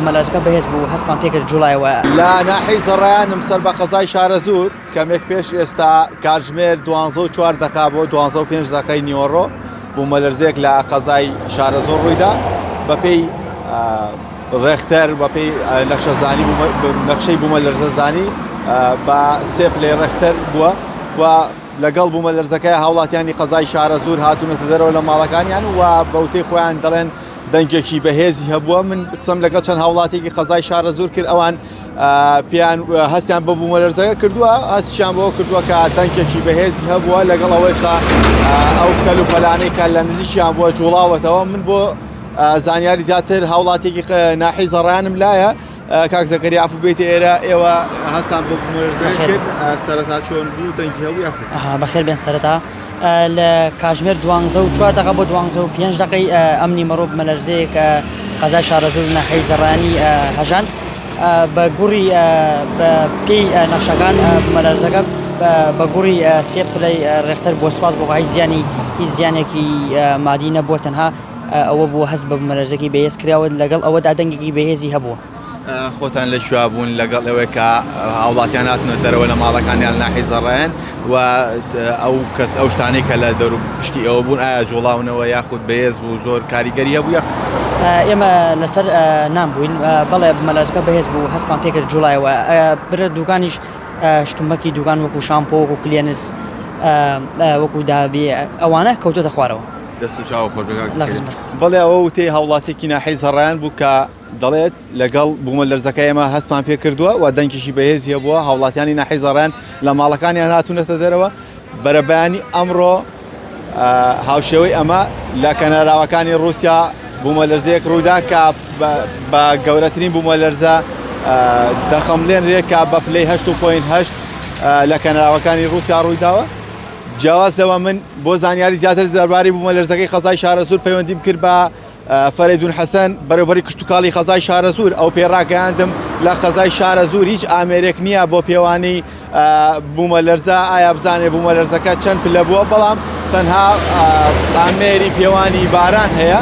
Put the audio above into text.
بوومەلەرزەکە بەهێز بوو هەستمان پێکرد جوڵایەوە لە ناحی زەڕایانم سەر بە قەزای شارەزور کەمێک پێش ئێستا کاتژمێر 12:04 بۆ 12:05 نیوەڕۆ بوومەلەرزەیەک لە قەزای شارەزۆر ڕوویدا بەپێی ڕێختەر بەپێی نەخشەزانی نەخشەی بوومەلەرزەزانی بە سێ پلەی ڕێختەر بووە و لەگەڵ بوومەلەرزەکەی هاوڵاتیانی قەزای شارەزور هاتوونەتە دەرەوە لە ماڵەکانیان و بەوتەی خۆیان دەڵێن دەنگێکی بەهێزی هەبووە. من قسەم لەگەڵ چەند هاوڵاتێکی قەزای شارەزور کرد ئەوان پیان هەستیان بە بوومەلەرزەکە کردووە هەستیان بەوە کردووە کە دەنگێکی بەهێزی هەبووە لەگەڵ ئەوەشدا ئەو کەل و پەلانەی کە لە نزیکیان بووە جوڵاوەتەوە. من بۆ زانیاری زیاتر هاوڵاتێکی ناحی زەڕایانم لایە کاک زەکەریا عەفو بێتە ئێرە ئێوە هەستان بە بوومەلەرزەکە کرد سەرەتا چۆن بوو دەنگی هەبوو یاخود بەخێر بێن سەرەتا لە کاتژمێر 12:04 بۆ 12:05 ئەمنی مەڕۆ بوومەلەرزەیەک قەزای شارەزور ناحیەی زەڕایانی هەژاند بە گوڕی بە پێی نەخشەکان بوومەلەرزەکە بە گوڕی سێ پلەی ڕێختەر بۆ سوپاس بۆ هیچ زیانێکی مادی نەبووە تەنها ئەوە بوو هەست بە بوومەلەرزەکەی بەهێز کراوە لەگەڵ ئەوەدا دەنگێکی بەهێزی هەبووە. خۆتان لەکوێ بوون لەگەڵ ئەوەی کە هاوڵاتیان هاتنە دەرەوە لە ماڵەکانیان ناحی زەڕایان و ئەو کەس ئەو شتانەی کە لە دەور پشتی ئەوە بوون ئایا جوڵاونەوە یاخود بەهێز بوو زۆر کاریگەری هەبوو ئێمە لەسەر نام بووین بەڵێ بوومەلەرزەکە بەهێز بوو هەستمان پێکرد جوڵایەوە برە دوکانیش شتومەکی دوکان وەکو شامپۆ وەکو کلێنس وەکو دابێ ئەوانە کەوتۆتە خوارەوە. دەست و چاوە خۆر بەڵێ ئەوە وتەی هاوڵاتێکی ناحی زەڕایان بوو کە دەڵێت لەگەڵ بوومەلەرزەکە ئێمە هەستمان پێ کردووە و دەنگێکی بەهێزی بووە هاوڵاتیانی ناحی زەڕایان لە ماڵەکانیان هاتوونەتە دەرەوە. بەرەبەیانی ئەمڕۆ هاوشێوەی ئەمە لە کەناراوەکانی رووسیا بوومەلەرزەیەک ڕوویدا کە بە گەورەترین بوومەلەرزە دەخەملێنرێت کە بە پلەی 8.8 لە کەناراوەکانی رووسیا ڕوویداوە. جیاواز لەوە من بۆ زانیاری زیاتر دەربارەی بوومەلەرزەکەی قەزای شارەزور پەیوەندیم کرد بە فەرێدون حەسەن بەڕێوەبەری کشتتوکاڵی قەزای شارەزور ئەو پێڕاگەیاندم لە قەزای شارەزور هیچ ئامێرێک نییە بۆ پێوانی بوومەلەرزە ئایا بزانێ بوومەلەرزەکە چەند پلە بووە بەڵام تەنها ئامێری پێوانی باران هەیە